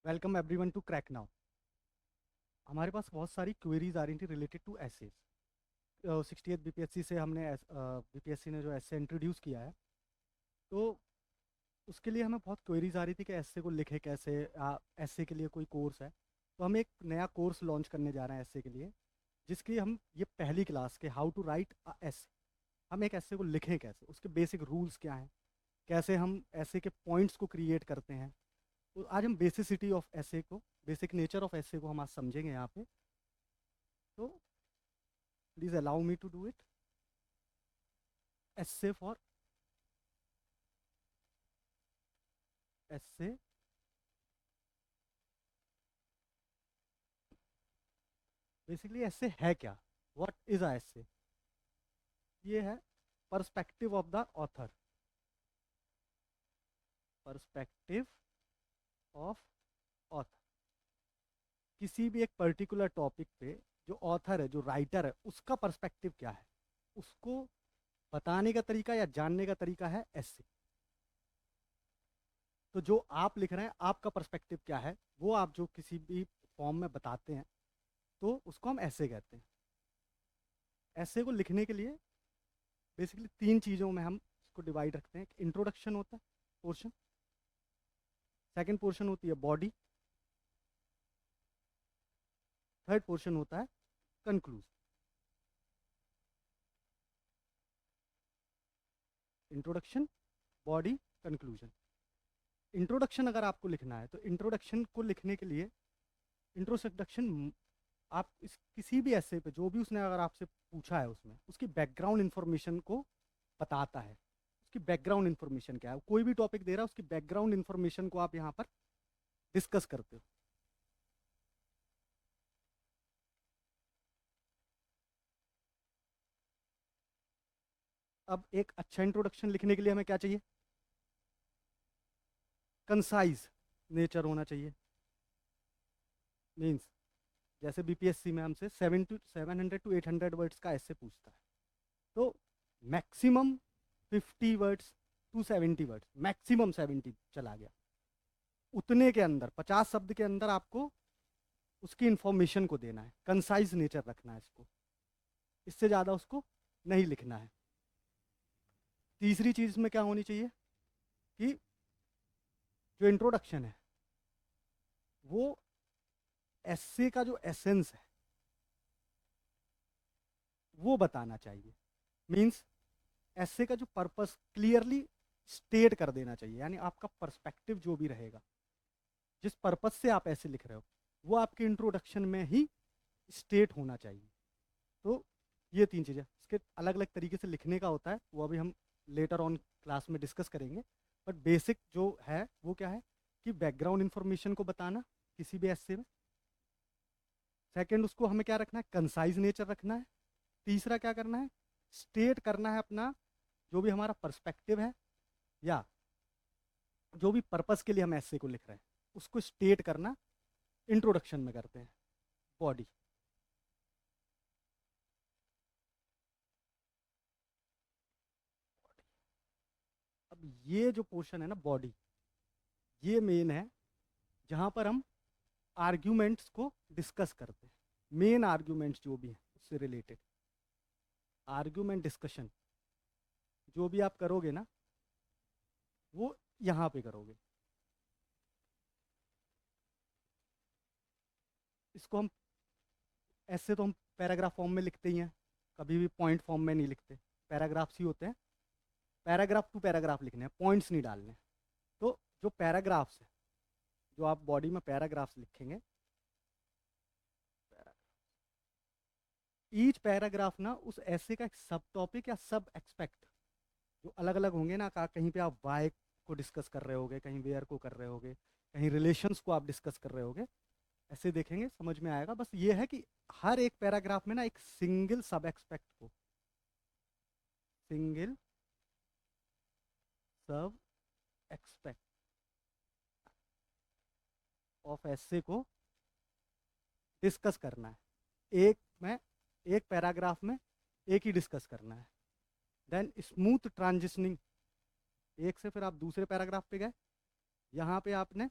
Welcome everyone to crack now. हमारे पास बहुत सारी क्वेरीज आ रही थी रिलेटेड टू एसेज। 68 बीपीएससी से हमने बीपीएससी ने जो एसे इंट्रोड्यूस किया है, तो उसके लिए हमें बहुत क्वेरीज आ रही थी कि एसे को लिखे कैसे। एसे के लिए कोई कोर्स है, तो हम एक नया कोर्स लॉन्च करने जा रहे हैं एसे के लिए, जिसकी हम ये पहली क्लास के हाउ टू राइट अ एसे, हम एक एसे को लिखें कैसे, उसके बेसिक रूल्स क्या हैं, कैसे हम एसे के पॉइंट्स को क्रिएट करते हैं। तो आज हम बेसिसिटी ऑफ एसे को, बेसिक नेचर ऑफ एसे को हम आज समझेंगे यहाँ पे। तो please allow me to do it. Essay for essay, basically essay है क्या, व्हाट इज अ एसे। ये है perspective of the author, perspective of author. किसी भी एक पर्टिकुलर टॉपिक पे जो ऑथर है, जो राइटर है, उसका पर्सपेक्टिव क्या है, उसको बताने का तरीका या जानने का तरीका है एसे। तो जो आप लिख रहे हैं, आपका पर्सपेक्टिव क्या है, वो आप जो किसी भी फॉर्म में बताते हैं, तो उसको हम ऐसे कहते हैं। ऐसे को लिखने के लिए बेसिकली तीन चीज़ों में हम इसको डिवाइड रखते हैं। इंट्रोडक्शन होता है पोर्शन, सेकंड पोर्शन होती है बॉडी, थर्ड पोर्शन होता है conclusion. Introduction, body, conclusion. Introduction अगर आपको लिखना है, तो इंट्रोडक्शन को लिखने के लिए इंट्रोडक्शन, आप इस किसी भी ऐसे पे जो भी उसने अगर आपसे पूछा है, उसमें उसकी बैकग्राउंड इन्फॉर्मेशन को बताता है। उसकी बैकग्राउंड इन्फॉर्मेशन क्या है, कोई भी टॉपिक दे रहा है, उसकी बैकग्राउंड इन्फॉर्मेशन को आप यहाँ पर डिस्कस करते हो। अब एक अच्छा इंट्रोडक्शन लिखने के लिए हमें क्या चाहिए, कंसाइज नेचर होना चाहिए। मीन्स जैसे बीपीएससी में हमसे 700 to 800 वर्ड्स का ऐसे पूछता है, तो maximum 50 words to 70 words, maximum 70 चला गया, उतने के अंदर 50 शब्द के अंदर आपको उसकी इंफॉर्मेशन को देना है, कंसाइज नेचर रखना है इसको, इससे ज़्यादा उसको नहीं लिखना है। तीसरी चीज़ में क्या होनी चाहिए कि जो इंट्रोडक्शन है, वो एसे का जो एसेंस है वो बताना चाहिए। मीन्स एसे का जो पर्पस क्लियरली स्टेट कर देना चाहिए, यानी आपका पर्सपेक्टिव जो भी रहेगा, जिस पर्पस से आप ऐसे लिख रहे हो, वो आपके इंट्रोडक्शन में ही स्टेट होना चाहिए। तो ये तीन चीज़ें, इसके अलग अलग तरीके से लिखने का होता है, वो अभी हम लेटर ऑन क्लास में डिस्कस करेंगे। बट बेसिक जो है वो क्या है कि बैकग्राउंड इन्फॉर्मेशन को बताना किसी भी ऐसे में। सेकंड, उसको हमें क्या रखना है, कंसाइज नेचर रखना है। तीसरा क्या करना है, स्टेट करना है अपना जो भी हमारा पर्सपेक्टिव है, या जो भी पर्पस के लिए हम ऐसे को लिख रहे हैं, उसको स्टेट करना इंट्रोडक्शन में करते हैं। बॉडी, अब ये जो पोर्शन है ना बॉडी, ये मेन है जहाँ पर हम आर्ग्यूमेंट्स को डिस्कस करते हैं। मेन आर्ग्यूमेंट्स जो भी हैं उससे रिलेटेड आर्ग्यूमेंट डिस्कशन जो भी आप करोगे ना, वो यहाँ पे करोगे। इसको हम ऐसे तो हम पैराग्राफ फॉर्म में लिखते ही हैं, कभी भी पॉइंट फॉर्म में नहीं लिखते। पैराग्राफ्स ही होते हैं, पैराग्राफ टू पैराग्राफ लिखने हैं, पॉइंट्स नहीं डालने। तो जो पैराग्राफ्स है, जो आप बॉडी में पैराग्राफ्स लिखेंगे, ईच पैराग्राफ ना उस ऐसे का एक सब टॉपिक या सब एक्सपेक्ट जो अलग अलग होंगे ना, कहीं पे आप वाई को डिस्कस कर रहे होगे, कहीं वेयर को कर रहे होगे, कहीं रिलेशंस को आप डिस्कस कर रहे होगे, ऐसे देखेंगे समझ में आएगा। बस ये है कि हर एक पैराग्राफ में ना एक सिंगल सब एक्सपेक्ट को, सिंगल सब एक्सपेक्ट ऑफ ऐसे को डिस्कस करना है। एक में, एक पैराग्राफ में एक ही डिस्कस करना है। देन स्मूथ ट्रांजिशनिंग, एक से फिर आप दूसरे पैराग्राफ पे गए, यहाँ पे आपने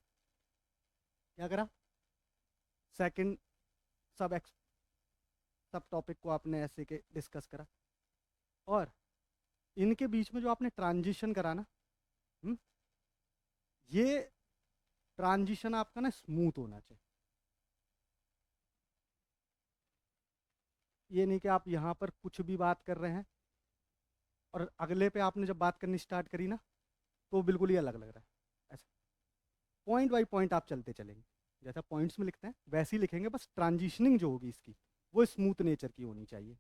क्या करा, सेकंड सब सब टॉपिक को आपने ऐसे के डिस्कस करा, और इनके बीच में जो आपने ट्रांजिशन करा ना, ये ट्रांजिशन आपका ना स्मूथ होना चाहिए। ये नहीं कि आप यहाँ पर कुछ भी बात कर रहे हैं और अगले पे आपने जब बात करनी स्टार्ट करी ना तो बिल्कुल ही अलग लग रहा है। ऐसा पॉइंट बाई पॉइंट आप चलते चलेंगे, जैसा पॉइंट्स में लिखते हैं वैसे ही लिखेंगे, बस ट्रांजिशनिंग जो होगी इसकी वो स्मूथ नेचर की होनी चाहिए।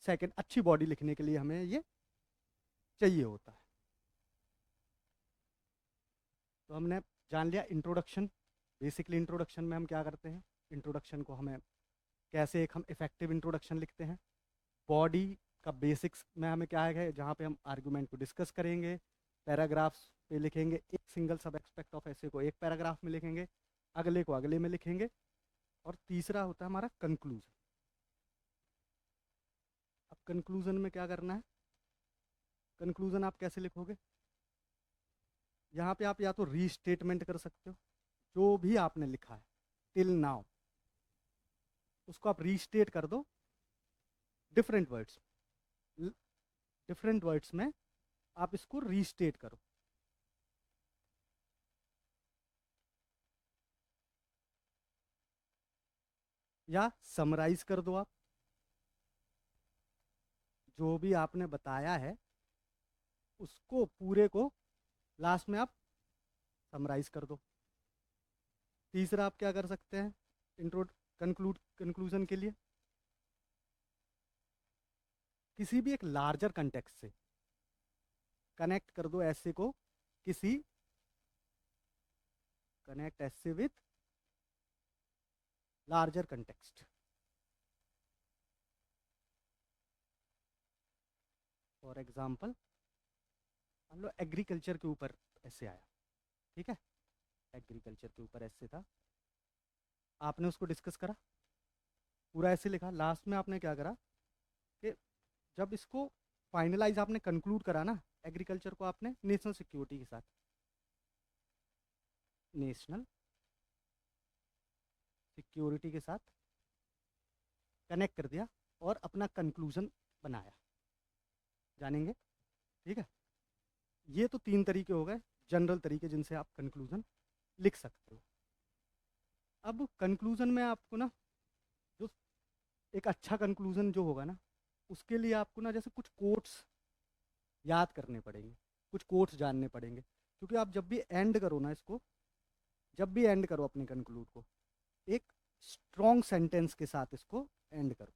सेकंड, अच्छी बॉडी लिखने के लिए हमें ये चाहिए होता है। तो हमने जान लिया इंट्रोडक्शन। बेसिकली इंट्रोडक्शन में हम क्या करते हैं, इंट्रोडक्शन को हमें कैसे एक हम इफेक्टिव इंट्रोडक्शन लिखते हैं। बॉडी का बेसिक्स में हमें क्या है, जहाँ पे हम आर्गुमेंट को डिस्कस करेंगे, पैराग्राफ्स पे लिखेंगे, एक सिंगल सब एक्सपेक्ट ऑफ ऐसे को एक पैराग्राफ में लिखेंगे, अगले को अगले में लिखेंगे, और तीसरा होता है हमारा कंक्लूजन। अब कंक्लूजन में क्या करना है, कंक्लूजन आप कैसे लिखोगे, यहाँ पे आप या तो रीस्टेटमेंट कर सकते हो, जो भी आपने लिखा है टिल नाउ उसको आप रीस्टेट कर दो डिफरेंट वर्ड्स, डिफरेंट वर्ड्स में आप इसको रीस्टेट करो। या समराइज कर दो, आप जो भी आपने बताया है उसको पूरे को लास्ट में आप समराइज कर दो। तीसरा आप क्या कर सकते हैं कंक्लूजन के लिए, किसी भी एक लार्जर कंटेक्स्ट से कनेक्ट कर दो ऐसे को, किसी कनेक्ट ऐसे with larger context. For example मान लो एग्रीकल्चर के ऊपर ऐसे आया, ठीक है, एग्रीकल्चर के ऊपर ऐसे था, आपने उसको डिस्कस करा, पूरा ऐसे लिखा, लास्ट में आपने क्या करा कि जब इसको फाइनलाइज आपने कंक्लूड करा ना, एग्रीकल्चर को आपने नेशनल सिक्योरिटी के साथ, नेशनल सिक्योरिटी के साथ कनेक्ट कर दिया और अपना कंक्लूजन बनाया, जानेंगे, ठीक है। ये तो 3 तरीके हो गए जनरल तरीके जिनसे आप कंक्लूजन लिख सकते हो। अब कंक्लूजन में आपको ना जो एक अच्छा कंक्लूजन जो होगा ना, उसके लिए आपको ना जैसे कुछ कोट्स याद करने पड़ेंगे, कुछ कोट्स जानने पड़ेंगे, क्योंकि आप जब भी एंड करो ना इसको, जब भी एंड करो अपने कंक्लूड को, एक स्ट्रॉन्ग सेंटेंस के साथ इसको एंड करो।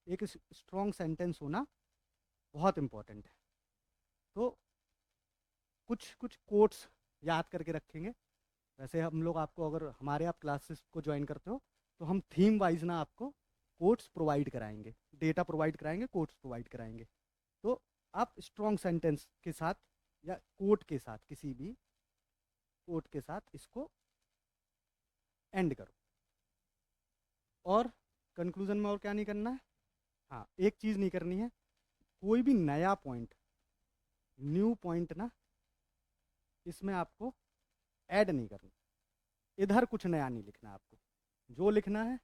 एक स्ट्रॉन्ग सेंटेंस होना बहुत इंपॉर्टेंट है। तो कुछ कुछ कोट्स याद करके रखेंगे। वैसे हम लोग आपको, अगर हमारे आप क्लासेस को ज्वाइन करते हो तो हम थीम वाइज ना आपको कोट्स प्रोवाइड कराएंगे, डेटा प्रोवाइड कराएंगे, कोट्स प्रोवाइड कराएंगे। तो आप स्ट्रॉन्ग सेंटेंस के साथ या कोट के साथ, किसी भी कोट के साथ इसको एंड करो। और कंक्लूजन में और क्या नहीं करना है, हाँ एक चीज़ नहीं करनी है, कोई भी नया पॉइंट, न्यू पॉइंट ना इसमें आपको ऐड नहीं करना, इधर कुछ नया नहीं लिखना है आपको, जो लिखना है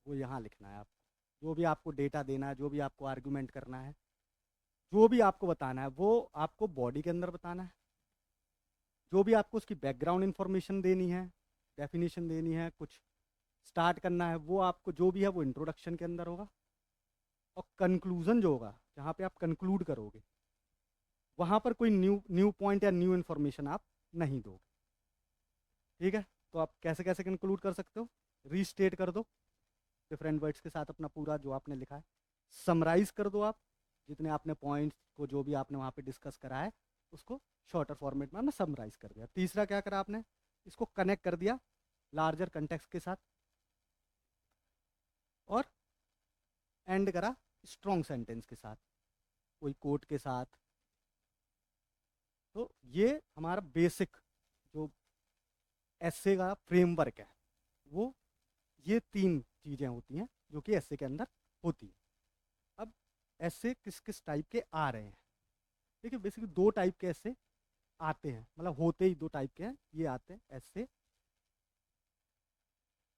वो यहाँ लिखना है आपको। जो भी आपको डेटा देना है, जो भी आपको आर्गुमेंट करना है, जो भी आपको बताना है वो आपको बॉडी के अंदर बताना है। जो भी आपको उसकी बैकग्राउंड इंफॉर्मेशन देनी है, डेफिनेशन देनी है, कुछ स्टार्ट करना है, वो आपको जो भी है वो इंट्रोडक्शन के अंदर होगा। और कंक्लूजन जो होगा, जहाँ पे आप कंक्लूड करोगे, वहाँ पर कोई न्यू पॉइंट या न्यू इन्फॉर्मेशन आप नहीं दोगे, ठीक है। तो आप कैसे कैसे कंक्लूड कर सकते हो, रीस्टेट कर दो डिफरेंट वर्ड्स के साथ अपना पूरा जो आपने लिखा है, समराइज कर दो आप जितने आपने पॉइंट्स को, जो भी आपने वहाँ पे डिस्कस करा है उसको शॉर्टर फॉर्मेट में आपने समराइज कर दिया। तीसरा क्या करा आपने, इसको कनेक्ट कर दिया लार्जर कंटेक्स्ट के साथ, और एंड करा स्ट्रॉन्ग सेंटेंस के साथ, कोई कोट के साथ। तो ये हमारा बेसिक जो एस्से का फ्रेमवर्क है, वो ये 3 चीज़ें होती हैं जो कि एस्से के अंदर होती है। अब एस्से किस किस टाइप के आ रहे हैं, देखिए बेसिकली 2 टाइप के एस्से आते हैं, मतलब होते ही दो टाइप के हैं, ये आते हैं ऐसे।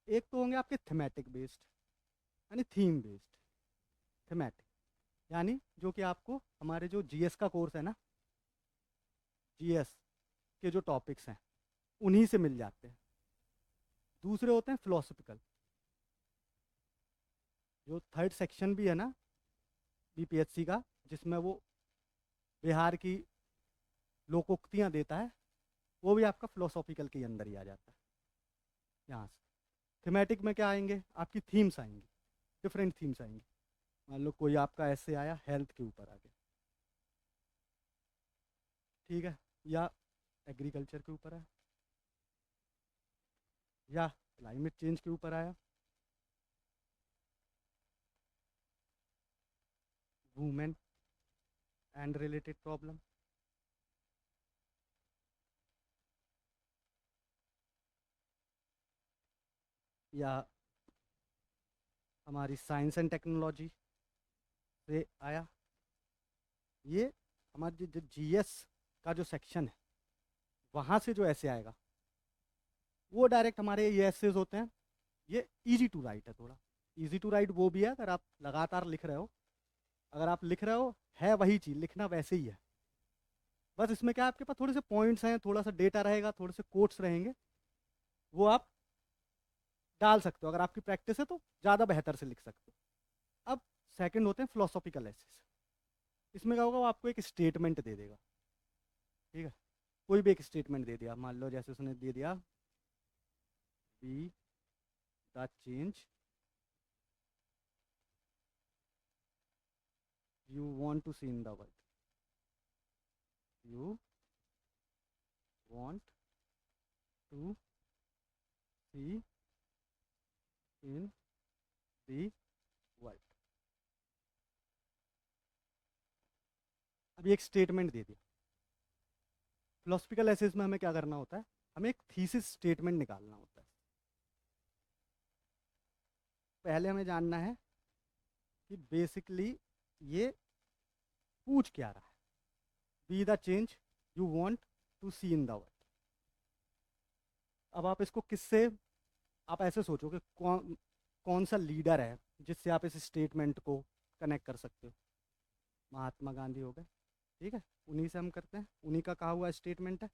एक तो होंगे आपके थीमेटिक बेस्ड, यानी थीम बेस्ड। थीमेटिक यानी जो कि आपको हमारे जो जीएस का कोर्स है ना, जीएस के जो टॉपिक्स हैं उन्हीं से मिल जाते हैं। दूसरे होते हैं फिलोसफिकल, जो थर्ड सेक्शन भी है ना बीपीएससी का, जिसमें वो बिहार की लोकोक्तियाँ देता है, वो भी आपका फिलोसॉफिकल के अंदर ही आ जाता है। यहाँ से थीमेटिक में क्या आएंगे, आपकी थीम्स आएंगी, डिफरेंट थीम्स आएंगी। मान लो कोई आपका ऐसे आया हेल्थ के ऊपर आ गया, ठीक है, या एग्रीकल्चर के ऊपर आया, या क्लाइमेट चेंज के ऊपर आया, वुमेन एंड रिलेटेड प्रॉब्लम, या हमारी साइंस एंड टेक्नोलॉजी से आया। ये हमारी जो जीएस का जो सेक्शन है वहाँ से जो ऐसे आएगा वो डायरेक्ट हमारे ये ऐसेज होते हैं। ये इजी टू राइट है, थोड़ा इजी टू राइट वो भी है अगर आप लगातार लिख रहे हो। अगर आप लिख रहे हो है वही चीज़, लिखना वैसे ही है, बस इसमें क्या है आपके पास थोड़े से पॉइंट्स हैं, थोड़ा सा डेटा रहेगा, थोड़े से कोट्स रहेंगे, वो आप डाल सकते हो। अगर आपकी प्रैक्टिस है तो ज़्यादा बेहतर से लिख सकते हो। अब सेकंड होते हैं फिलोसॉफिकल एसेस। इसमें क्या होगा, वो आपको एक स्टेटमेंट दे देगा, ठीक है, कोई भी एक स्टेटमेंट दे दिया, मान लो जैसे उसने दे दिया B the change you want to see in the world, you want to see in the world। अब ये एक स्टेटमेंट दे दिया। फिलोसफिकल एसेस में हमें क्या करना होता है, हमें एक थीसिस स्टेटमेंट निकालना होता है। पहले हमें जानना है कि बेसिकली ये पूछ क्या रहा है, be the change you want to see in the world. अब आप इसको किससे, आप ऐसे सोचो कि कौन कौन सा लीडर है जिससे आप इस स्टेटमेंट को कनेक्ट कर सकते हो। महात्मा गांधी हो गए, ठीक है, उन्हीं से हम करते हैं, उन्हीं का कहा हुआ स्टेटमेंट है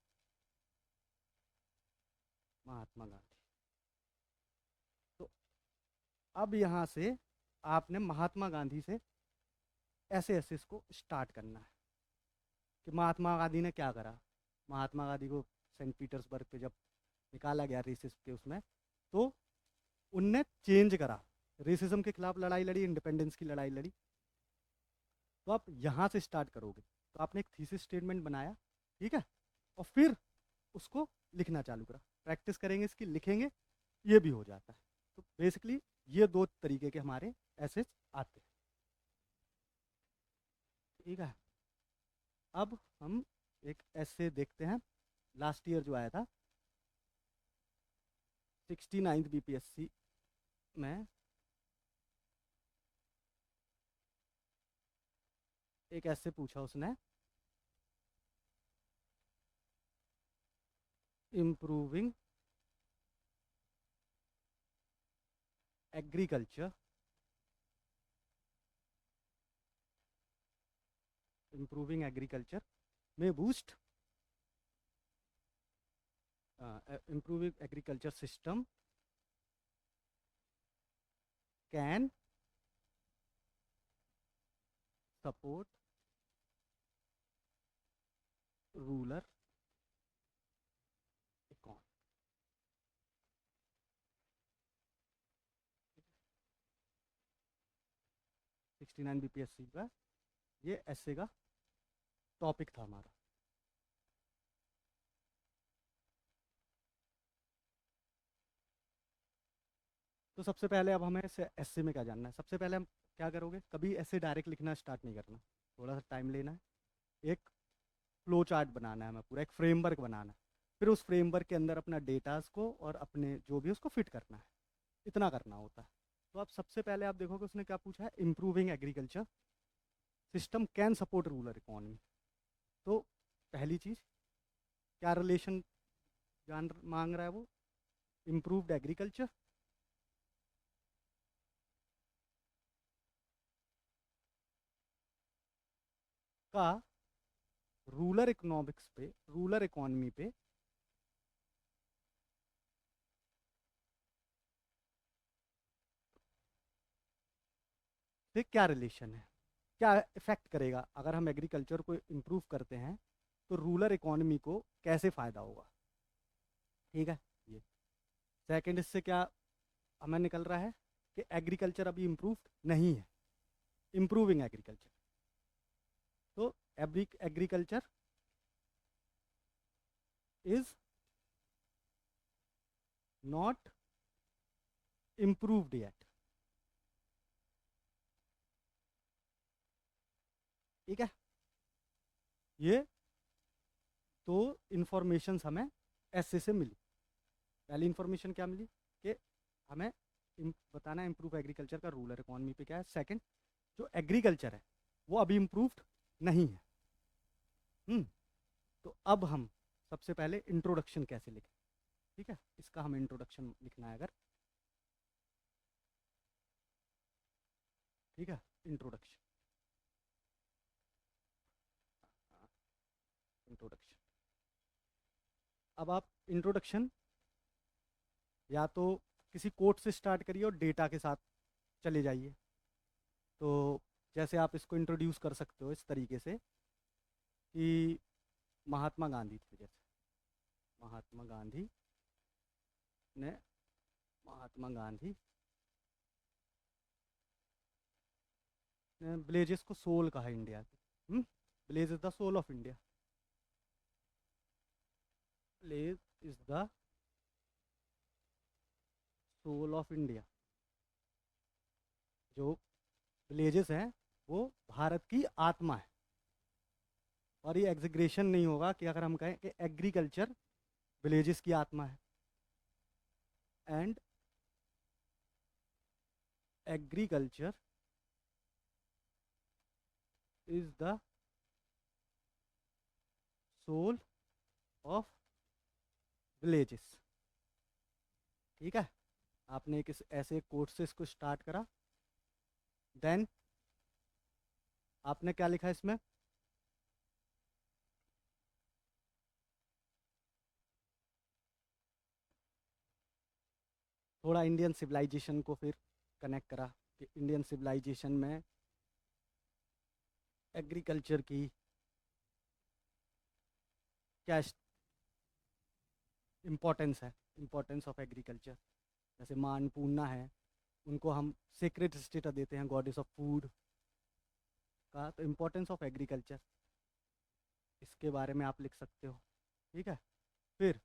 महात्मा गांधी। तो अब यहाँ से आपने महात्मा गांधी से ऐसे ऐसे इसको स्टार्ट करना है कि महात्मा गांधी ने क्या करा। महात्मा गांधी को सेंट पीटर्सबर्ग पे जब निकाला गया रेसिस्ट के उसमें, तो उनने चेंज करा, रेसिज्म के खिलाफ लड़ाई लड़ी, इंडिपेंडेंस की लड़ाई लड़ी। तो आप यहाँ से स्टार्ट करोगे, तो आपने एक थीसिस स्टेटमेंट बनाया, ठीक है, और फिर उसको लिखना चालू करा, प्रैक्टिस करेंगे इसकी, लिखेंगे, ये भी हो जाता है। तो बेसिकली ये दो तरीके के हमारे ऐसे आते हैं, ठीक है। अब हम एक ऐसे देखते हैं, लास्ट ईयर जो आया था 69th बीपीएससी में, एक ऐसे पूछा उसने, इम्प्रूविंग एग्रीकल्चर, इम्प्रूविंग एग्रीकल्चर में boost, improving agriculture system can support rural economy. 69 BPSC का ये ऐसे का टॉपिक था हमारा। तो सबसे पहले अब हमें ऐसे में क्या जानना है, सबसे पहले हम क्या करोगे, कभी ऐसे डायरेक्ट लिखना स्टार्ट नहीं करना, थोड़ा सा टाइम लेना है, एक फ्लो चार्ट बनाना है, हमें पूरा एक फ्रेमवर्क बनाना है, फिर उस फ्रेमवर्क के अंदर अपना डेटास को और अपने जो भी उसको फिट करना है, इतना करना होता है। तो अब सबसे पहले आप देखोगे उसने क्या पूछा है, improving agriculture system can support rural economy. तो पहली चीज़ क्या रिलेशन जान मांग रहा है वो? इम्प्रूव्ड एग्रीकल्चर, का रूरल इकोनॉमिक्स पे, रूरल इकोनॉमी पे से क्या रिलेशन है, क्या इफेक्ट करेगा अगर हम एग्रीकल्चर को इम्प्रूव करते हैं तो रूरल इकोनॉमी को कैसे फ़ायदा होगा। ठीक है, ये सेकंड इससे क्या हमें निकल रहा है कि एग्रीकल्चर अभी इम्प्रूव्ड नहीं है, इम्प्रूविंग एग्रीकल्चर। तो agriculture is not improved yet. ठीक है, ये तो इंफॉर्मेशन हमें ऐसे से मिली। पहली इंफॉर्मेशन क्या मिली कि हमें बताना है इम्प्रूव एग्रीकल्चर का रूरल इकोनॉमी पे क्या है। सेकंड, जो एग्रीकल्चर है वो अभी इम्प्रूव्ड नहीं है। तो अब हम सबसे पहले इंट्रोडक्शन कैसे लिखें। ठीक है, इसका हमें इंट्रोडक्शन लिखना है अगर। ठीक है, इंट्रोडक्शन, इंट्रोडक्शन। अब आप इंट्रोडक्शन या तो किसी कोट से स्टार्ट करिए और डेटा के साथ चले जाइए। तो जैसे आप इसको इंट्रोड्यूस कर सकते हो इस तरीके से कि महात्मा गांधी थे, जैसे महात्मा गांधी ने महात्मा गांधी ने विलेजेस को सोल कहा इंडिया के। Village is the soul of India, village is the soul of India. जो विलेजेस हैं वो भारत की आत्मा है। और ये एग्जिग्रेशन नहीं होगा कि अगर हम कहें कि एग्रीकल्चर विलेजेस की आत्मा है and agriculture is the soul of villages. ठीक है, आपने एक ऐसे कोर्स से इसको स्टार्ट करा, देन आपने क्या लिखा इसमें, थोड़ा इंडियन सिविलाइजेशन को फिर कनेक्ट करा कि इंडियन सिविलाइजेशन में एग्रीकल्चर की क्या इम्पोर्टेंस है, इम्पोर्टेंस ऑफ एग्रीकल्चर। जैसे माँ अन्नपूर्णा है, उनको हम सीक्रेट स्टेटस देते हैं गॉडेस ऑफ फूड का, तो इम्पोर्टेंस ऑफ एग्रीकल्चर इसके बारे में आप लिख सकते हो। ठीक है, फिर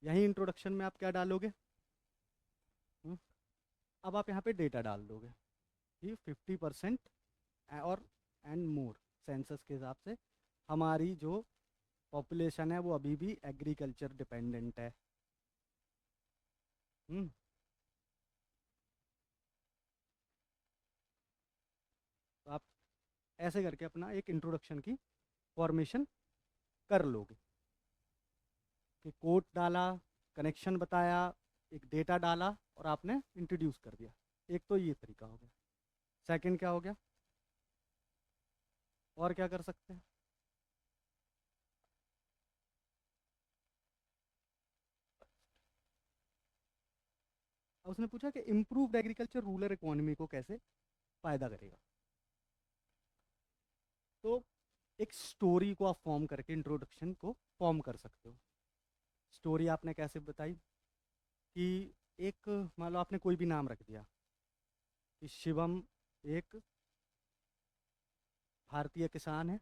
यहीं इंट्रोडक्शन में आप क्या डालोगे, अब आप यहाँ पे डेटा डाल दोगे कि 50% और एंड मोर सेंसस के हिसाब से हमारी जो पॉपुलेशन है वो अभी भी एग्रीकल्चर डिपेंडेंट है। हम्म तो आप ऐसे करके अपना एक इंट्रोडक्शन की फॉर्मेशन कर लोगे कि कोड डाला, कनेक्शन बताया, एक डेटा डाला और आपने इंट्रोड्यूस कर दिया। एक तो ये तरीका हो गया। सेकंड क्या हो गया, और क्या कर सकते हैं, उसने पूछा कि इम्प्रूव्ड एग्रीकल्चर रूरल इकोनॉमी को कैसे फ़ायदा करेगा। तो एक स्टोरी को आप फॉर्म करके इंट्रोडक्शन को फॉर्म कर सकते हो। स्टोरी आपने कैसे बताई कि एक, मान लो आपने कोई भी नाम रख दिया कि शिवम एक भारतीय किसान है।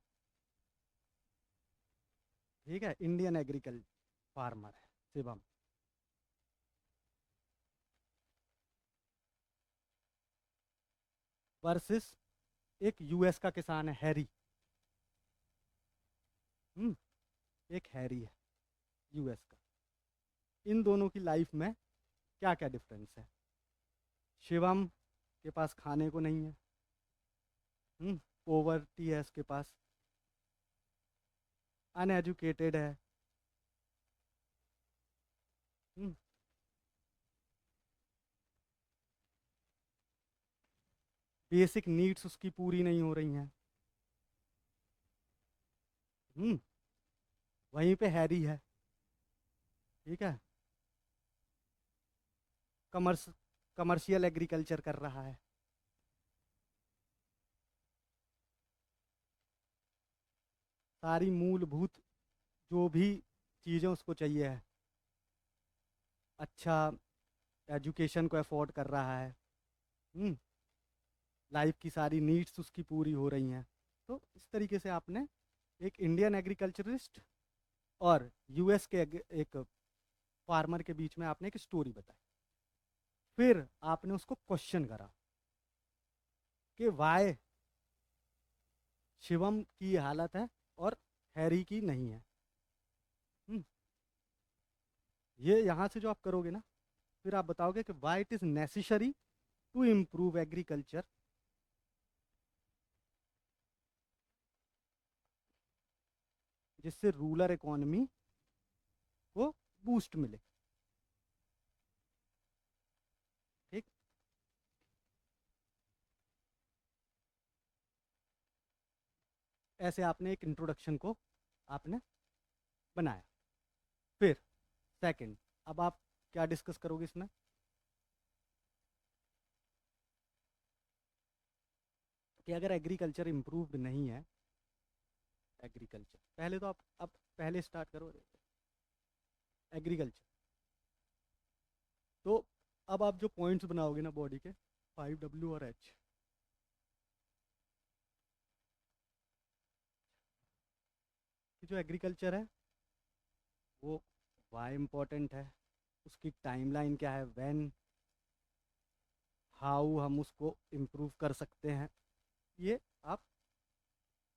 ठीक है, इंडियन एग्रीकल्चर फार्मर है शिवम। वर्सेस एक यूएस का किसान है हैरी। हम्म एक हैरी है यूएस का। इन दोनों की लाइफ में क्या क्या डिफरेंस है। शिवम के पास खाने को नहीं है, पोवर्टी है उसके पास, अनएजुकेटेड है, हम्म, बेसिक नीड्स उसकी पूरी नहीं हो रही हैं। हम्म, वहीं पे हैरी है। ठीक है। कमर्स कमर्शियल एग्रीकल्चर कर रहा है। सारी मूलभूत जो भी चीज़ें उसको चाहिए है, अच्छा एजुकेशन को अफोर्ड कर रहा है। हम्म, लाइफ की सारी नीड्स उसकी पूरी हो रही हैं। तो इस तरीके से आपने एक इंडियन एग्रीकल्चरिस्ट और यूएस के एक फार्मर के बीच में आपने एक स्टोरी बताई। फिर आपने उसको क्वेश्चन करा कि वाई शिवम की हालत है और हैरी की नहीं है। हम्म, ये यहाँ से जो आप करोगे ना, फिर आप बताओगे कि why it is necessary to improve agriculture, जिससे रूरल इकोनॉमी को बूस्ट मिले। ठीक। ऐसे आपने एक इंट्रोडक्शन को आपने बनाया। फिर सेकंड, अब आप क्या डिस्कस करोगे इसमें? कि अगर एग्रीकल्चर इम्प्रूव्ड नहीं है, एग्रीकल्चर पहले तो आप पहले स्टार्ट करो एग्रीकल्चर। तो अब आप जो पॉइंट्स बनाओगे ना बॉडी के, 5W और H, कि जो एग्रीकल्चर है वो वाई इम्पोर्टेंट है, उसकी टाइमलाइन क्या है, व्हेन, हाउ हम उसको इम्प्रूव कर सकते हैं। ये आप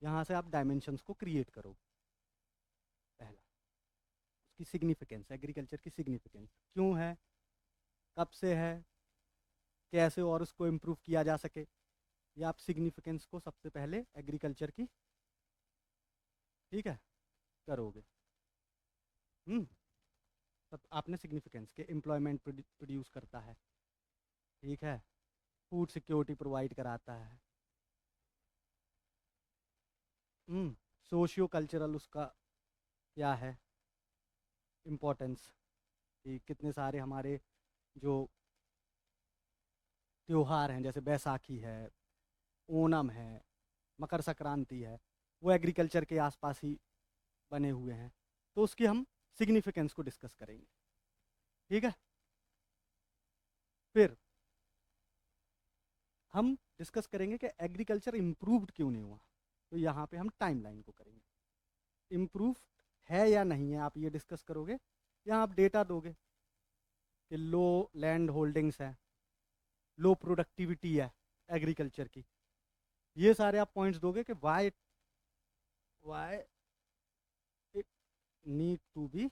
यहाँ से आप डायमेंशंस को क्रिएट करो। पहला, उसकी सिग्निफिकेंस, एग्रीकल्चर की सिग्निफिकेंस क्यों है, कब से है, कैसे और उसको इम्प्रूव किया जा सके। ये आप सिग्निफिकेंस को सबसे पहले एग्रीकल्चर की, ठीक है, करोगे। हम्म, तब आपने सिग्निफिकेंस के एम्प्लॉयमेंट प्रोड्यूस करता है, ठीक है, फूड सिक्योरिटी प्रोवाइड कराता है। सोशियो कल्चरल उसका क्या है इम्पोर्टेंस, कि कितने सारे हमारे जो त्योहार हैं, जैसे बैसाखी है, ओणम है, मकर संक्रांति है, वो एग्रीकल्चर के आसपास ही बने हुए हैं। तो उसकी हम सिग्निफिकेंस को डिस्कस करेंगे। ठीक है। फिर हम डिस्कस करेंगे कि एग्रीकल्चर इम्प्रूव्ड क्यों नहीं हुआ। तो यहाँ पे हम टाइमलाइन को करेंगे, इम्प्रूव है या नहीं है, आप ये डिस्कस करोगे। यहाँ आप डेटा दोगे कि लो लैंड होल्डिंग्स है, लो प्रोडक्टिविटी है एग्रीकल्चर की। ये सारे आप पॉइंट्स दोगे कि why why it need to be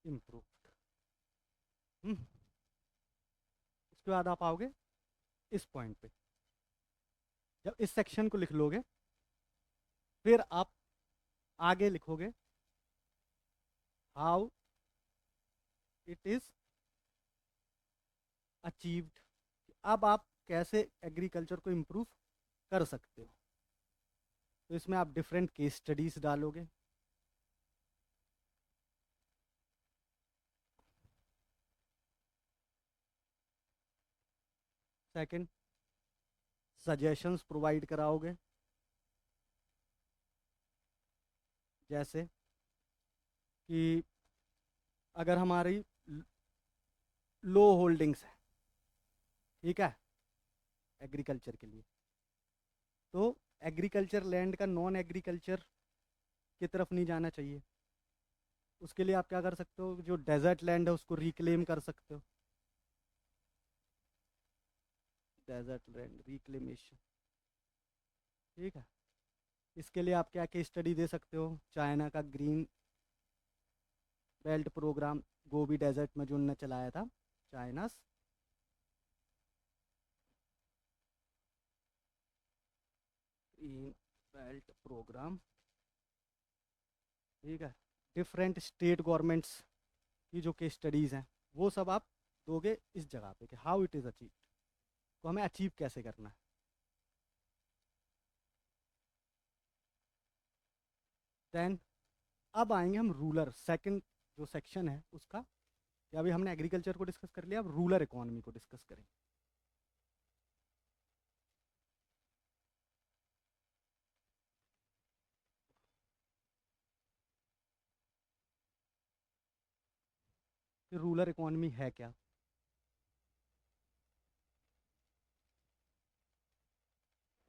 improved. उसके बाद आप आओगे इस पॉइंट पे। जब इस सेक्शन को लिख लोगे, फिर आप आगे लिखोगे हाउ इट इज अचीव्ड। अब आप कैसे एग्रीकल्चर को इम्प्रूव कर सकते हो। तो इसमें आप डिफरेंट केस स्टडीज डालोगे। सेकंड, सजेशंस प्रोवाइड कराओगे, जैसे कि अगर हमारी लो होल्डिंग्स है, ठीक है, एग्रीकल्चर के लिए, तो एग्रीकल्चर लैंड का नॉन एग्रीकल्चर की तरफ नहीं जाना चाहिए। उसके लिए आप क्या कर सकते हो, जो डेजर्ट लैंड है उसको रिक्लेम कर सकते हो। डेजर्ट लैंड रिक्लेमेशन, ठीक है। इसके लिए आप क्या केस स्टडी दे सकते हो, चाइना का green belt programme, Gobi desert में जो उन्होंने चलाया था, चाइना ग्रीन बेल्ट प्रोग्राम, ठीक है। डिफरेंट स्टेट गवर्नमेंट्स की जो केस स्टडीज़ हैं वो सब आप दोगे इस जगह पे कि हाउ इट इज़ अचीव, तो हमें अचीव कैसे करना है। देन अब आएंगे हम रूलर, सेकंड जो सेक्शन है उसका, कि अभी हमने एग्रीकल्चर को डिस्कस कर लिया, अब रूरल इकोनॉमी को डिस्कस करेंगे। कि रूरल इकोनॉमी है क्या।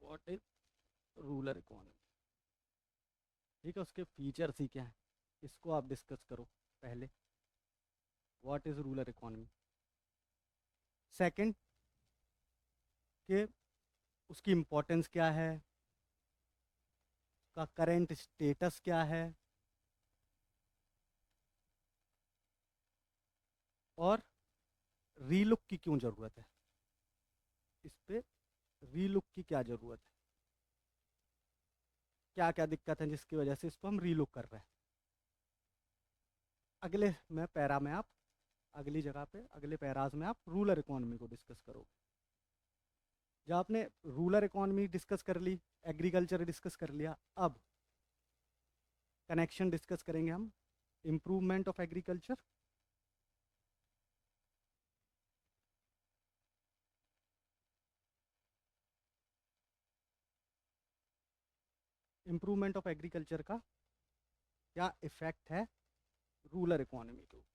व्हाट इज रूरल इकोनॉमी, ठीक है, उसके फीचर्स ही क्या हैं इसको आप डिस्कस करो पहले। What is rural economy. Second, कि उसकी इम्पोर्टेंस क्या है, का करेंट स्टेटस क्या है, और रीलुक की क्यों ज़रूरत है, इस पे रीलुक की क्या ज़रूरत है, क्या क्या दिक्कत है जिसकी वजह से इसको हम रीलुक कर रहे हैं। अगले में पैरा में आप, अगली जगह पे अगले पैराज में आप रूरल इकोनॉमी को डिस्कस करोगे। जब आपने रूरल इकोनॉमी डिस्कस कर ली, एग्रीकल्चर डिस्कस कर लिया, अब कनेक्शन डिस्कस करेंगे हम improvement of agriculture, improvement of agriculture का क्या इफेक्ट है रूरल इकोनॉमी के ऊपर।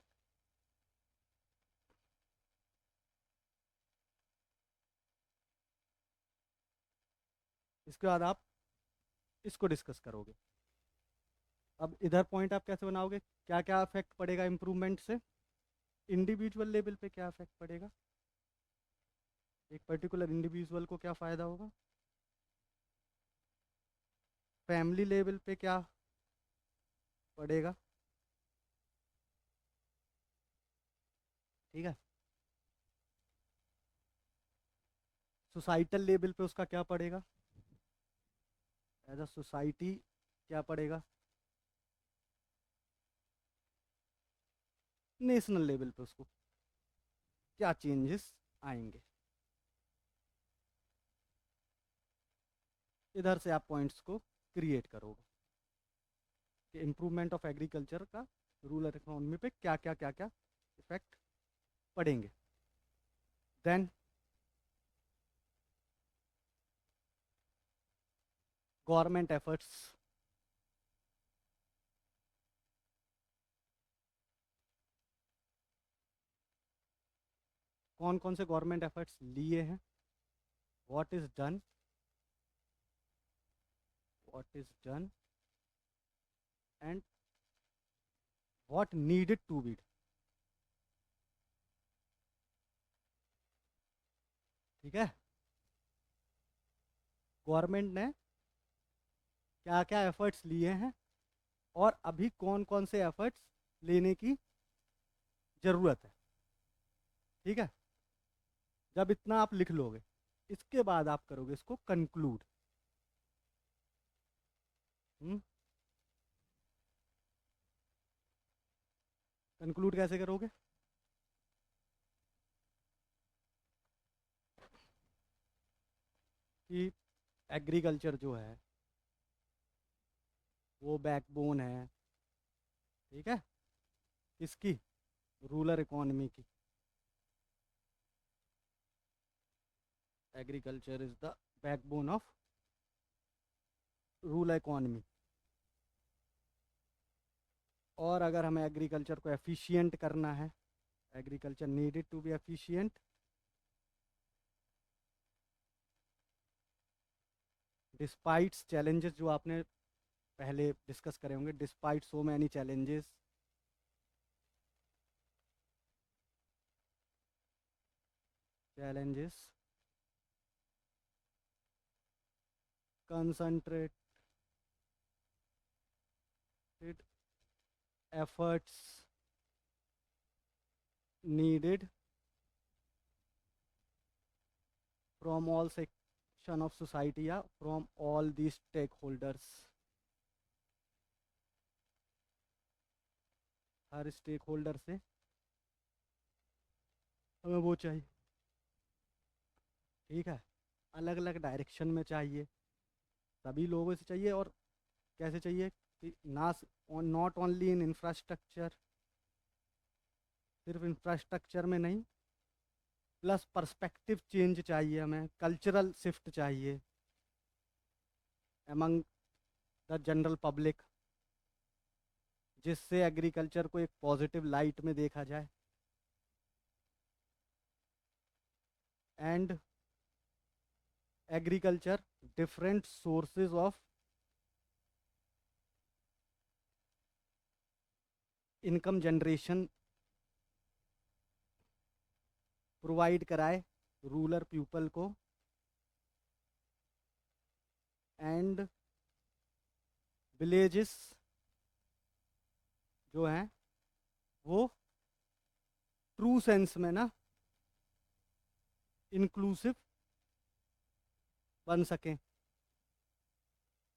इसके बाद आप इसको डिस्कस करोगे। अब इधर पॉइंट आप कैसे बनाओगे, क्या क्या इफेक्ट पड़ेगा इम्प्रूवमेंट से, इंडिविजुअल लेवल पे क्या इफेक्ट पड़ेगा, एक पर्टिकुलर इंडिविजुअल को क्या फ़ायदा होगा, फैमिली लेवल पे क्या पड़ेगा, ठीक है, सोसाइटल लेवल पे उसका क्या पड़ेगा, एज अ सोसाइटी क्या पड़ेगा, नेशनल लेवल पे उसको क्या चेंजेस आएंगे। इधर से आप पॉइंट्स को क्रिएट करोगे कि इम्प्रूवमेंट ऑफ एग्रीकल्चर का रूरल इकोनॉमी पे क्या क्या इफेक्ट पड़ेंगे। देन गवर्नमेंट एफर्ट्स, कौन कौन से गवर्नमेंट एफर्ट्स लिए हैं, what is done, what is done and what needed to be, ठीक है, गवर्नमेंट ने क्या क्या एफर्ट्स लिए हैं और अभी कौन कौन से एफर्ट्स लेने की ज़रूरत है, ठीक है। जब इतना आप लिख लोगे, इसके बाद आप करोगे इसको कंक्लूड। कंक्लूड कैसे करोगे, कि एग्रीकल्चर जो है वो बैकबोन है, ठीक है, किसकी, रूरल इकोनॉमी की। Agriculture is the backbone of rural economy. और अगर हमें एग्रीकल्चर को एफिशिएंट करना है, agriculture needed to be efficient, despite challenges जो आपने पहले डिस्कस करे होंगे, despite so many challenges, challenges concentrated efforts needed from all section of society या from all the stakeholders, हर स्टेक होल्डर से हमें वो चाहिए, ठीक है। अलग अलग डायरेक्शन में चाहिए, सभी लोगों से चाहिए। और कैसे चाहिए कि ना, नॉट ओनली इन इंफ्रास्ट्रक्चर, सिर्फ इंफ्रास्ट्रक्चर में नहीं, प्लस पर्सपेक्टिव चेंज चाहिए हमें, कल्चरल शिफ्ट चाहिए एमंग द जनरल पब्लिक, जिससे एग्रीकल्चर को एक पॉजिटिव लाइट में देखा जाए। And agriculture different sources of income generation provide कराए रूरल पीपल को, एंड विलेजेस जो हैं वो ट्रू सेंस में ना इंक्लूसिव बन सकें,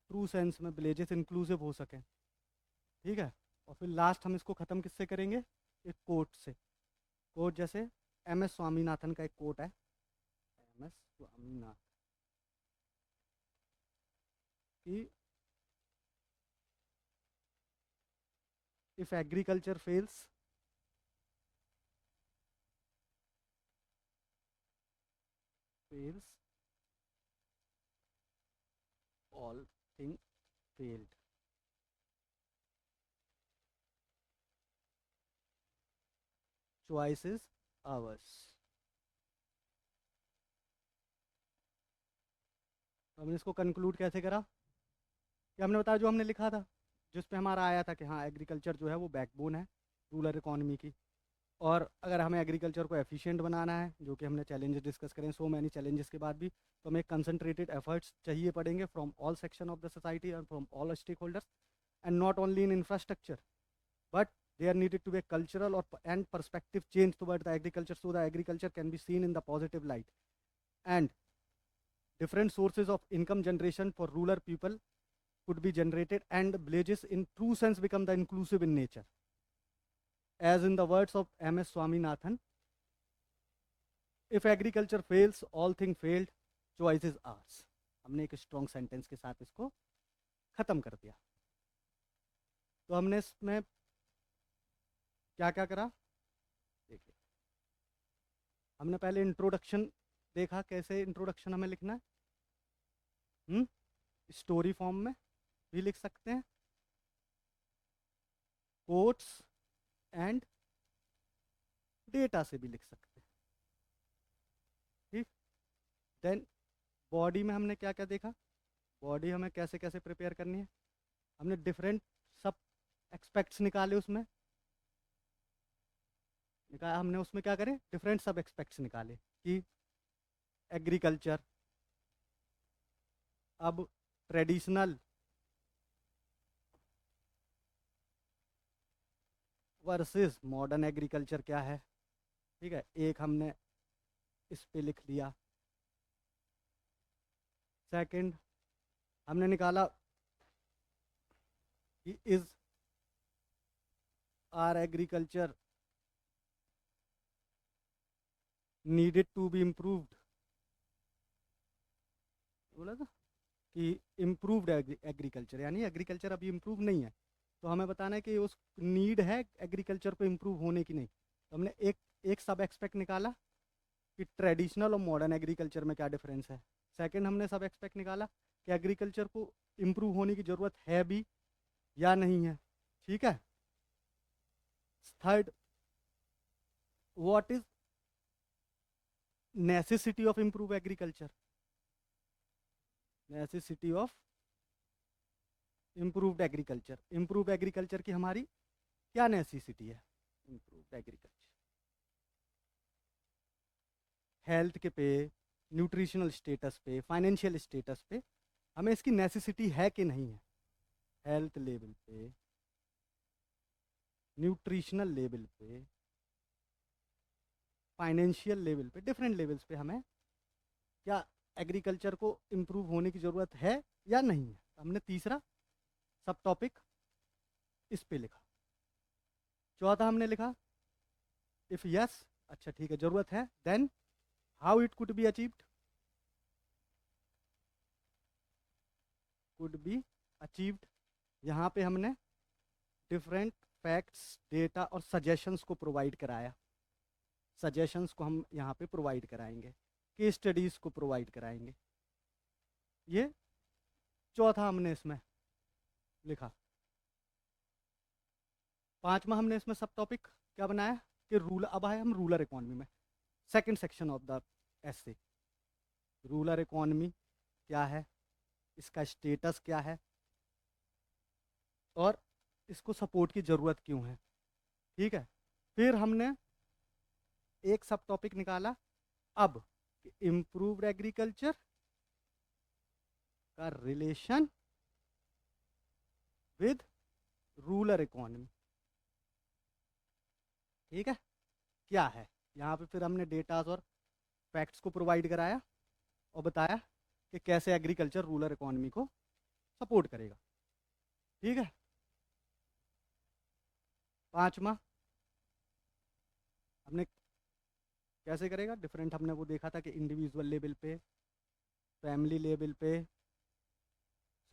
ट्रू सेंस में विलेजेस इंक्लूसिव हो सकें, ठीक है। और फिर लास्ट हम इसको ख़त्म किससे करेंगे, एक कोट से। कोट जैसे एम एस स्वामीनाथन का एक कोट है, एम एस स्वामीनाथन कि if agriculture fails, all thing failed. Choice is ours. हमने इसको कंक्लूड कैसे करा कि हमने बताया जो हमने लिखा था, जिस पे हमारा आया था कि हाँ एग्रीकल्चर जो है वो बैकबोन है रूरल इकोनॉमी की। और अगर हमें एग्रीकल्चर को एफिशिएंट बनाना है, जो कि हमने चैलेंजेस डिस्कस करें, सो मैनी चैलेंजेस के बाद भी, तो हमें कंसंट्रेटेड एफर्ट्स चाहिए पड़ेंगे from all section of the society and from all stakeholders, and not only in infrastructure but there needed to be a cultural or and perspective change toward the agriculture, so the agriculture can be seen in the positive light, and different sources of income generation for rural people could be generated, and villages in true sense become the inclusive in nature, as in the words of M.S. Swaminathan, if agriculture fails all thing failed, choice is ours। हमने एक strong sentence के साथ इसको खत्म कर दिया। तो हमने इसमें क्या क्या करा, देखिए हमने पहले इंट्रोडक्शन देखा, कैसे इंट्रोडक्शन हमें लिखना है, स्टोरी फॉर्म में भी लिख सकते हैं, कोट्स एंड डेटा से भी लिख सकते हैं, ठीक। देन बॉडी में हमने क्या क्या देखा, बॉडी हमें कैसे कैसे प्रिपेयर करनी है, हमने डिफरेंट सब एक्सपेक्ट्स निकाले, उसमें हमने उसमें क्या करें, डिफरेंट सब एक्सपेक्ट्स निकाले कि एग्रीकल्चर अब ट्रेडिशनल वर्सेस मॉडर्न एग्रीकल्चर क्या है, ठीक है। एक हमने इस पे लिख दिया। सेकंड हमने निकाला कि is are agriculture needed to be improved, बोला था कि इम्प्रूव्ड एग्रीकल्चर, यानी एग्रीकल्चर अभी इम्प्रूव नहीं है, तो हमें बताना है कि उस नीड है एग्रीकल्चर को इम्प्रूव होने की, नहीं। तो हमने एक एक सब एक्सपेक्ट निकाला कि ट्रेडिशनल और मॉडर्न एग्रीकल्चर में क्या डिफरेंस है। सेकंड हमने सब एक्सपेक्ट निकाला कि एग्रीकल्चर को इम्प्रूव होने की ज़रूरत है भी या नहीं है, ठीक है। Third, what is necessity of improve agriculture, necessity of improved agriculture, improve agriculture की हमारी क्या नेसेसिटी है, इम्प्रूव्ड एग्रीकल्चर हेल्थ के पे, न्यूट्रिशनल स्टेटस पे, फाइनेंशियल स्टेटस पे हमें इसकी नेसेसिटी है कि नहीं है, हेल्थ लेवल पे, न्यूट्रिशनल लेवल पे, फाइनेंशियल लेवल पे, डिफरेंट लेवल्स पे हमें क्या एग्रीकल्चर को इम्प्रूव होने की ज़रूरत है या नहीं है। हमने तीसरा सब टॉपिक इस पे लिखा, चौथा हमने लिखा इफ यस, अच्छा ठीक है, जरूरत है, then how it could be achieved, could be achieved. यहाँ पे हमने डिफरेंट फैक्ट्स, डेटा और सजेशंस को प्रोवाइड कराया। सजेशंस को हम यहाँ पे प्रोवाइड कराएंगे, केस स्टडीज को प्रोवाइड कराएंगे। ये चौथा हमने इसमें लिखा। पांचवा हमने इसमें सब टॉपिक क्या बनाया कि रूल, अब आए हम रूरल इकोनॉमी में, second section of the essay. Rural economy क्या है, इसका स्टेटस क्या है, और इसको सपोर्ट की ज़रूरत क्यों है। ठीक है, फिर हमने एक सब टॉपिक निकाला अब, इम्प्रूव्ड एग्रीकल्चर का रिलेशन विद रूरल इकोनॉमी। ठीक है, क्या है यहाँ पे, फिर हमने डेटाज और फैक्ट्स को प्रोवाइड कराया और बताया कि कैसे एग्रीकल्चर रूरल इकोनॉमी को सपोर्ट करेगा। ठीक है, पांचवा हमने कैसे करेगा, डिफरेंट हमने वो देखा था कि इंडिविजुअल लेवल पे, फैमिली लेवल पे,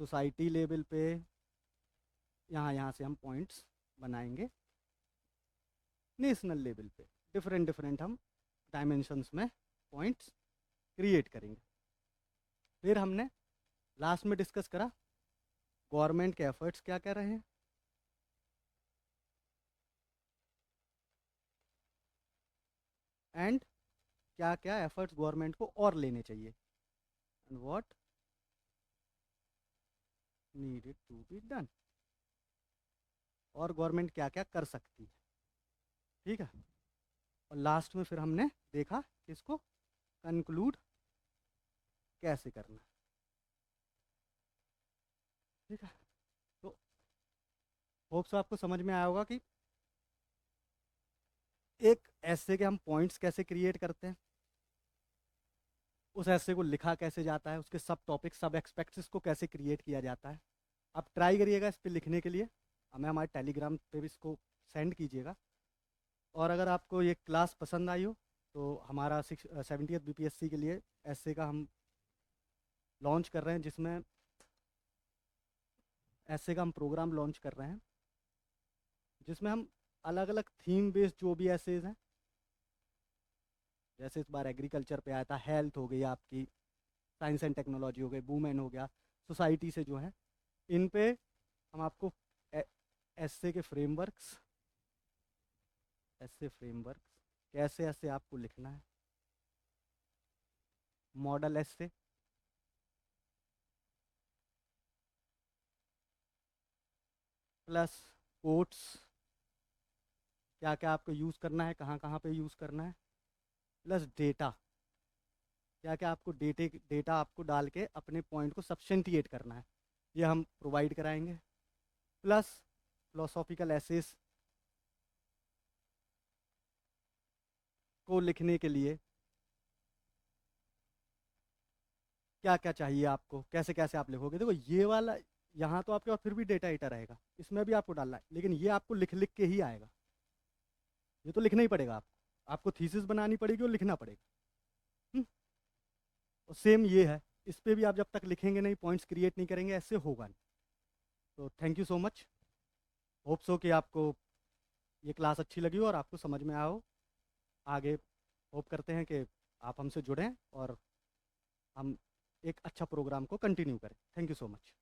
सोसाइटी लेवल पे, यहाँ से हम पॉइंट्स बनाएंगे, नेशनल लेवल पे डिफरेंट डिफरेंट हम डायमेंशंस में पॉइंट्स क्रिएट करेंगे। फिर हमने लास्ट में डिस्कस करा गवर्नमेंट के एफर्ट्स क्या कर रहे हैं, एंड क्या क्या एफर्ट्स गवर्नमेंट को और लेने चाहिए, and what needed to be done, और गवर्नमेंट क्या क्या कर सकती है। ठीक है, और लास्ट में फिर हमने देखा कि इसको कंक्लूड कैसे करना है। ठीक है, तो होप सो आपको समझ में आया होगा कि एक ऐसे के हम पॉइंट्स कैसे क्रिएट करते हैं, उस ऐसे को लिखा कैसे जाता है, उसके सब टॉपिक सब एक्सपेक्ट्स को कैसे क्रिएट किया जाता है। आप ट्राई करिएगा इस पर लिखने के लिए, हमें हमारे टेलीग्राम पे भी इसको सेंड कीजिएगा। और अगर आपको ये क्लास पसंद आई हो तो हमारा 70th BPSC के लिए ऐसे का हम लॉन्च कर रहे हैं, जिसमें ऐसे का हम प्रोग्राम लॉन्च कर रहे हैं जिसमें हम अलग अलग थीम बेस्ड जो भी एसेज हैं, जैसे इस बार एग्रीकल्चर पे आया था, हेल्थ हो गई आपकी, साइंस एंड टेक्नोलॉजी हो गई, वूमेन हो गया, सोसाइटी से जो है, इन पे हम आपको ऐसे के फ्रेमवर्क्स, ऐसे फ्रेमवर्क्स कैसे ऐसे आपको लिखना है, मॉडल ऐसे, प्लस कोट्स, क्या क्या आपको यूज़ करना है, कहाँ कहाँ पे यूज़ करना है, प्लस डेटा, क्या क्या आपको डेटा आपको डाल के अपने पॉइंट को सब्सटेंटिएट करना है, ये हम प्रोवाइड कराएंगे। प्लस फिलोसॉफिकल एसेस को लिखने के लिए क्या क्या चाहिए आपको, कैसे कैसे आप लिखोगे। देखो ये वाला यहाँ तो आपके पास फिर भी डेटा एटा रहेगा, इसमें भी आपको डालना है, लेकिन ये आपको लिख लिख के ही आएगा, ये तो लिखना ही पड़ेगा आपको थीसिस बनानी पड़ेगी और लिखना पड़ेगा। और सेम ये है, इस पर भी आप जब तक लिखेंगे नहीं, पॉइंट्स क्रिएट नहीं करेंगे, ऐसे होगा नहीं। तो thank you so much, hope so कि आपको ये क्लास अच्छी लगी हो और आपको समझ में आया हो। आगे होप करते हैं कि आप हमसे जुड़ें और हम एक अच्छा प्रोग्राम को कंटिन्यू करें। Thank you so much.